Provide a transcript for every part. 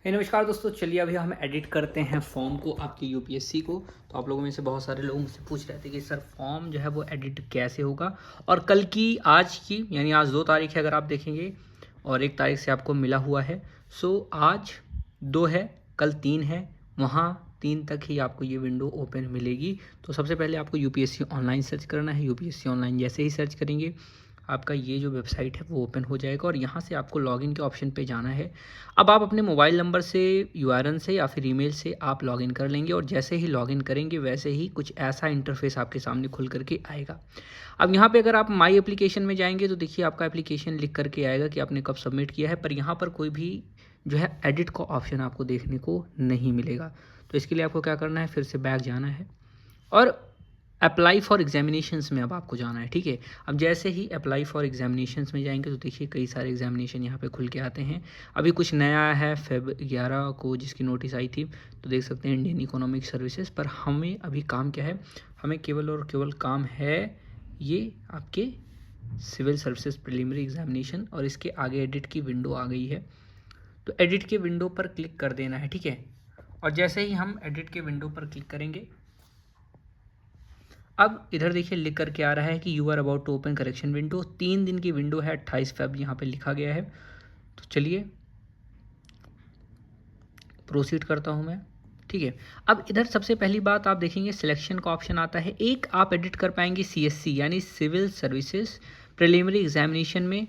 नमस्कार दोस्तों, चलिए अभी हम एडिट करते हैं फॉर्म को आपकी यूपीएससी को। तो आप लोगों में से बहुत सारे लोग मुझसे पूछ रहे थे कि सर फॉर्म जो है वो एडिट कैसे होगा। और कल की आज की यानी आज 2 तारीख है अगर आप देखेंगे, और 1 तारीख से आपको मिला हुआ है। सो आज 2 है, कल 3 है, वहाँ 3 तक ही आपको ये विंडो ओपन मिलेगी। तो सबसे पहले आपको यूपीएससी ऑनलाइन सर्च करना है। यूपीएससी ऑनलाइन जैसे ही सर्च करेंगे आपका ये जो वेबसाइट है वो ओपन हो जाएगा और यहाँ से आपको लॉगिन के ऑप्शन पे जाना है। अब आप अपने मोबाइल नंबर से, यूआरएन से या फिर ईमेल से आप लॉगिन कर लेंगे और जैसे ही लॉगिन करेंगे वैसे ही कुछ ऐसा इंटरफेस आपके सामने खुल करके आएगा। अब यहाँ पे अगर आप माई एप्लीकेशन में जाएंगे तो देखिए आपका एप्लीकेशन लिख करके आएगा कि आपने कब सबमिट किया है, पर यहाँ पर कोई भी जो है एडिट का ऑप्शन आपको देखने को नहीं मिलेगा। तो इसके लिए आपको क्या करना है, फिर से बैक जाना है और अप्लाई फॉर एग्जामिनेशंस में अब आपको जाना है। ठीक है, अब जैसे ही अप्लाई फॉर एग्जामिनेशंस में जाएंगे तो देखिए कई सारे एग्जामिनेशन यहाँ पे खुल के आते हैं। अभी कुछ नया आया है फेब 11 को जिसकी नोटिस आई थी, तो देख सकते हैं इंडियन इकोनॉमिक सर्विसेज। पर हमें अभी काम क्या है, हमें केवल और केवल काम है ये आपके सिविल सर्विसेज प्रिलिमिनरी एग्जामिनेशन, और इसके आगे एडिट की विंडो आ गई है। तो एडिट के विंडो पर क्लिक कर देना है। ठीक है, और जैसे ही हम एडिट के विंडो पर क्लिक करेंगे, अब इधर देखिए लिख करके आ रहा है कि you are about to open correction window. 3 दिन की विंडो है, 28 फेब यहाँ पे लिखा गया है। तो चलिए प्रोसीड करता हूँ मैं। ठीक है, अब इधर सबसे पहली बात आप देखेंगे सिलेक्शन का ऑप्शन आता है। एक आप एडिट कर पाएंगे सीएससी यानी सिविल सर्विसेज प्रिलिमिनरी एग्जामिनेशन में।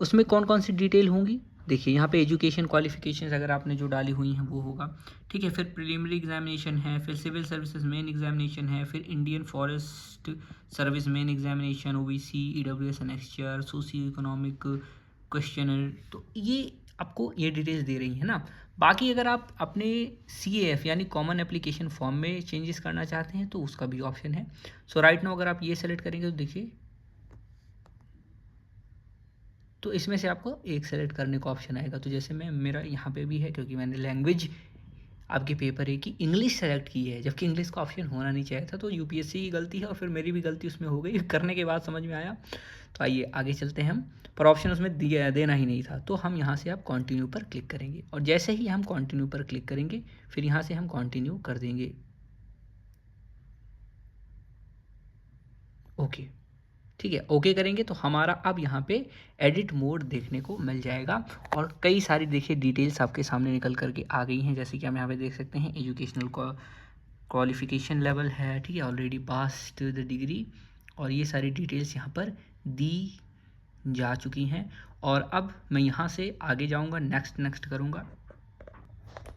उसमें कौन कौन सी डिटेल होंगी देखिए, यहाँ पे एजुकेशन क्वालिफिकेशंस अगर आपने जो डाली हुई हैं वो होगा। ठीक है, फिर प्रिलिमिनरी एग्जामिनेशन है, फिर सिविल सर्विसेज मेन एग्जामिनेशन है, फिर Indian forest service main examination, OBC, EWS annexure, socio economic questionnaire. तो ये आपको ये डिटेल्स दे रही है ना। बाकी अगर आप अपने CAF यानी कॉमन एप्लीकेशन फॉर्म में चेंजेस करना चाहते हैं तो उसका भी ऑप्शन है। सो राइट नाउ अगर आप ये सेलेक्ट करेंगे तो देखिए, तो इसमें से आपको एक सेलेक्ट करने का ऑप्शन आएगा। तो जैसे मैं, मेरा यहाँ पे भी है क्योंकि मैंने लैंग्वेज आपके पेपर ए की इंग्लिश सेलेक्ट की है, जबकि इंग्लिश का ऑप्शन होना नहीं चाहिए था। तो यूपीएससी की गलती है और फिर मेरी भी गलती उसमें हो गई, करने के बाद समझ में आया। तो आइए आगे चलते हैं हम, पर ऑप्शन उसमें दिया देना ही नहीं था। तो हम यहाँ से आप कंटिन्यू पर क्लिक करेंगे और जैसे ही हम कंटिन्यू पर क्लिक करेंगे फिर यहाँ से हम कंटिन्यू कर देंगे। ओके, ठीक है, ओके करेंगे तो हमारा अब यहाँ पे एडिट मोड देखने को मिल जाएगा और कई सारी देखिए डिटेल्स आपके सामने निकल करके आ गई हैं। जैसे कि हम यहाँ पे देख सकते हैं एजुकेशनल क्वालिफिकेशन लेवल है, ठीक है, ऑलरेडी पास्ड द डिग्री, और ये सारी डिटेल्स यहाँ पर दी जा चुकी हैं। और अब मैं यहाँ से आगे जाऊँगा, नेक्स्ट नेक्स्ट करूँगा।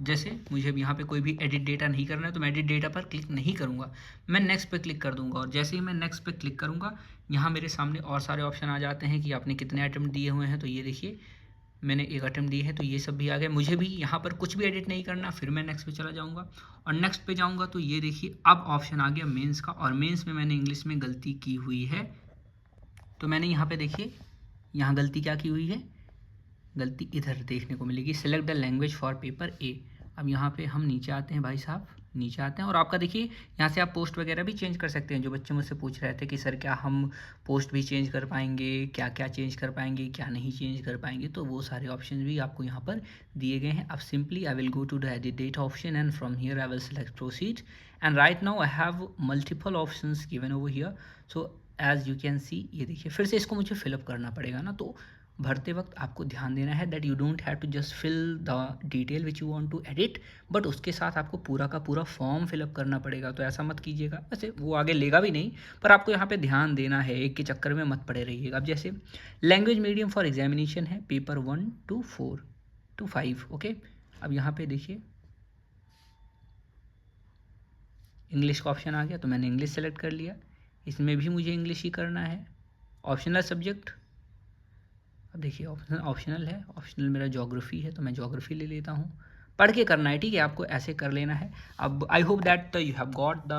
जैसे मुझे अब यहाँ पे कोई भी एडिट डेटा नहीं करना है तो मैं एडिट डेटा पर क्लिक नहीं करूँगा, मैं नेक्स्ट पे क्लिक कर दूँगा। और जैसे ही मैं नेक्स्ट पे क्लिक करूँगा यहाँ मेरे सामने और सारे ऑप्शन आ जाते हैं कि आपने कितने अटेम्प्ट दिए हुए हैं। तो ये देखिए मैंने 1 अटेम्प्ट दिए हैं, तो ये सब भी आ गया। मुझे भी यहाँ पर कुछ भी एडिट नहीं करना, फिर मैं नेक्स्ट पे चला जाऊँगा और नेक्स्ट पे जाऊँगा तो ये देखिए अब ऑप्शन आ गया मेंस का, और मेंस में मैंने इंग्लिश में गलती की हुई है। तो मैंने यहाँ पे देखिए यहाँ गलती क्या की हुई है, गलती इधर देखने को मिलेगी, select the language for paper A. अब यहाँ पे हम नीचे आते हैं भाई साहब, नीचे आते हैं और आपका देखिए यहाँ से आप पोस्ट वगैरह भी चेंज कर सकते हैं। जो बच्चे मुझसे पूछ रहे थे कि सर क्या हम पोस्ट भी चेंज कर पाएंगे, क्या क्या चेंज कर पाएंगे, क्या नहीं चेंज कर पाएंगे, तो वो सारे ऑप्शन भी आपको यहाँ पर दिए गए हैं। अब simply I will go to the edit date option and from here I will select proceed and right now I have multiple option given over here. So as you can see, ये देखिए फिर से इसको मुझे fill up करना पड़ेगा ना। तो भरते वक्त आपको ध्यान देना है that you don't have to just fill the detail which you want to edit, but उसके साथ आपको पूरा का पूरा फॉर्म फिलअप करना पड़ेगा। तो ऐसा मत कीजिएगा, वैसे वो आगे लेगा भी नहीं, पर आपको यहाँ पे ध्यान देना है, एक के चक्कर में मत पड़े रहिएगा। अब जैसे लैंग्वेज मीडियम फॉर एग्जामिनेशन है पेपर 1 to 4 to 5। ओके, अब यहाँ पे देखिए इंग्लिश का ऑप्शन आ गया तो मैंने इंग्लिश सेलेक्ट कर लिया। इसमें भी मुझे इंग्लिश ही करना है। ऑप्शनल सब्जेक्ट, अब देखिए ऑप्शनल है, ऑप्शनल मेरा ज्योग्राफी है तो मैं ज्योग्राफी ले लेता हूँ। पढ़ के करना है, ठीक है, आपको ऐसे कर लेना है। अब I hope that you have got the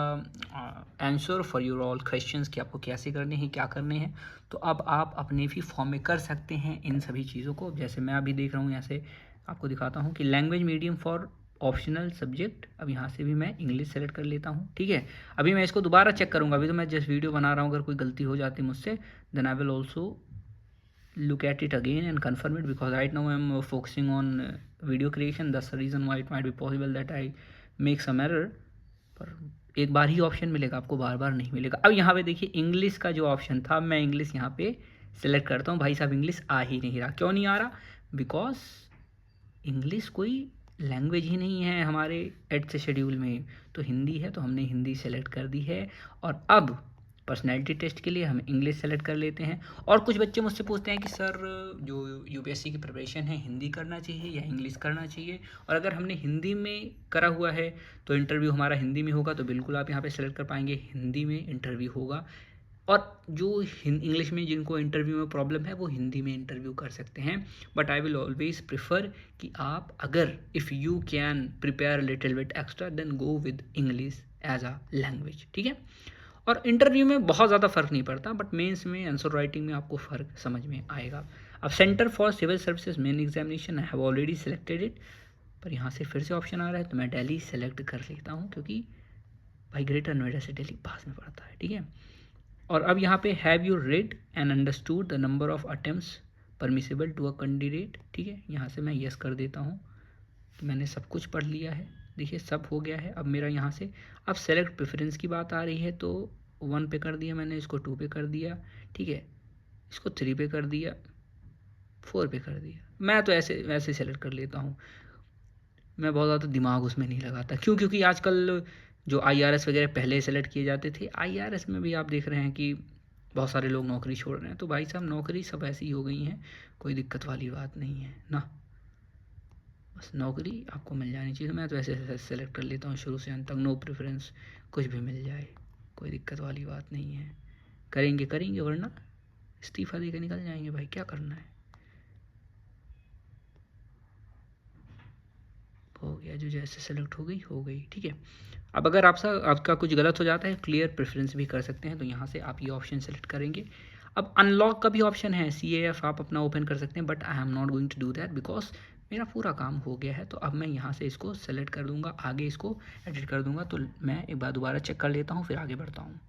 answer for your all questions कि आपको कैसे करने हैं, क्या करने हैं। तो अब आप अपने भी फॉर्म में कर सकते हैं इन सभी चीज़ों को। जैसे मैं अभी देख रहा हूँ, यहाँ से आपको दिखाता हूँ कि language medium for optional subject, अब यहाँ से भी मैं इंग्लिश सेलेक्ट कर लेता हूँ। ठीक है, अभी मैं इसको दोबारा चेक करूँगा, अभी तो मैं जस्ट वीडियो बना रहा हूँ, अगर कोई गलती हो जाती मुझसे then I will also look at it again and confirm it because right now I'm focusing on video creation, that's the reason why it might be possible that I make some error. पर एक बार ही option मिलेगा आपको, बार बार नहीं मिलेगा। अब यहाँ पे देखिए इंग्लिश का जो ऑप्शन था, मैं इंग्लिश यहाँ पे सेलेक्ट करता हूँ। भाई साहब इंग्लिश आ ही नहीं रहा। क्यों नहीं आ रहा? बिकॉज इंग्लिश कोई लैंग्वेज ही नहीं है हमारे 8th शेड्यूल में, तो हिंदी है, तो हमने हिंदी सेलेक्ट कर दी है। और अब पर्सनैलिटी टेस्ट के लिए हम इंग्लिश सेलेक्ट कर लेते हैं। और कुछ बच्चे मुझसे पूछते हैं कि सर जो यूपीएससी की प्रिपरेशन है, हिंदी करना चाहिए या इंग्लिश करना चाहिए? और अगर हमने हिंदी में करा हुआ है तो इंटरव्यू हमारा हिंदी में होगा, तो बिल्कुल आप यहाँ पे सेलेक्ट कर पाएंगे, हिंदी में इंटरव्यू होगा। और जो इंग्लिश में जिनको इंटरव्यू में प्रॉब्लम है वो हिंदी में इंटरव्यू कर सकते हैं। But I will always prefer कि आप अगर if you can prepare little bit extra then go with English as a language, ठीक है। और इंटरव्यू में बहुत ज़्यादा फ़र्क नहीं पड़ता, बट मेंस में आंसर राइटिंग में आपको फ़र्क समझ में आएगा। अब centre for civil services main examination I have already selected it, पर यहाँ से फिर से ऑप्शन आ रहा है, तो मैं दिल्ली सेलेक्ट कर लेता हूँ, क्योंकि भाई ग्रेटर नोएडा से दिल्ली पास में पड़ता है, ठीक है। और अब यहाँ पे have you read and understood the number of attempts permissible to a candidate, ठीक है। यहाँ से मैं यस कर देता हूँ कि मैंने सब कुछ पढ़ लिया है। देखिए सब हो गया है। अब मेरा यहाँ से अब सेलेक्ट प्रेफरेंस की बात आ रही है, तो 1 पे कर दिया मैंने, इसको 2 पे कर दिया, ठीक है, इसको 3 पे कर दिया, 4 पे कर दिया। मैं तो ऐसे वैसे सेलेक्ट कर लेता हूँ, मैं बहुत ज़्यादा दिमाग उसमें नहीं लगाता। क्यों? क्योंकि आजकल जो IRS वगैरह पहले सेलेक्ट किए जाते थे, IRS में भी आप देख रहे हैं कि बहुत सारे लोग नौकरी छोड़ रहे हैं। तो भाई साहब नौकरी सब ऐसी हो गई हैं, कोई दिक्कत वाली बात नहीं है ना, बस नौकरी आपको मिल जानी चाहिए। तो मैं तो ऐसे सेलेक्ट कर लेता हूँ शुरू से अंत तक, नो प्रेफरेंस, कुछ भी मिल जाए कोई दिक्कत वाली बात नहीं है। करेंगे करेंगे, वरना इस्तीफ़ा दे के निकल जाएंगे, भाई क्या करना है। हो गया, जो जैसे सेलेक्ट हो गई, ठीक है। अब अगर आपका कुछ गलत हो जाता है, क्लियर प्रेफरेंस भी कर सकते हैं, तो यहाँ से आप ये ऑप्शन सेलेक्ट करेंगे। अब अनलॉक का भी ऑप्शन है, CAF आप अपना ओपन कर सकते हैं, but I am not going to do that because मेरा पूरा काम हो गया है। तो अब मैं यहाँ से इसको सेलेक्ट कर दूँगा, आगे इसको एडिट कर दूँगा। तो मैं एक बार दोबारा चेक कर लेता हूँ, फिर आगे बढ़ता हूँ।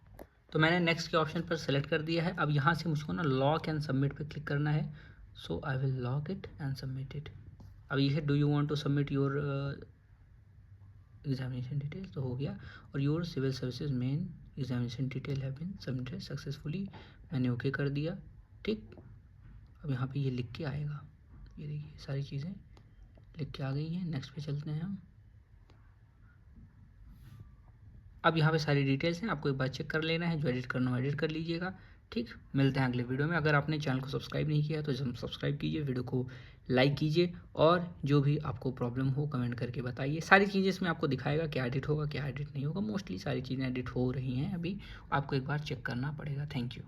तो मैंने नेक्स्ट के ऑप्शन पर सेलेक्ट कर दिया है। अब यहाँ से मुझको ना लॉक एंड सबमिट पर क्लिक करना है, so I will lock it and submit it. अब ये है do you want to submit your examination detail, तो हो गया। और your civil services main examination detail have been submitted successfully, मैंने ओके कर दिया, ठीक। अब यहाँ पे ये लिख के आएगा, ये देखिए सारी चीज़ें लिख के आ गई हैं। नेक्स्ट पे चलते हैं हम। अब यहाँ पे सारी डिटेल्स हैं, आपको एक बार चेक कर लेना है, जो एडिट करना हो एडिट कर लीजिएगा, ठीक। मिलते हैं अगले वीडियो में। अगर आपने चैनल को सब्सक्राइब नहीं किया तो सब्सक्राइब कीजिए, वीडियो को लाइक कीजिए, और जो भी आपको प्रॉब्लम हो कमेंट करके बताइए। सारी चीज़ें इसमें आपको दिखाएगा, क्या एडिट होगा क्या एडिट नहीं होगा। मोस्टली सारी चीज़ें एडिट हो रही हैं, अभी आपको एक बार चेक करना पड़ेगा। Thank you.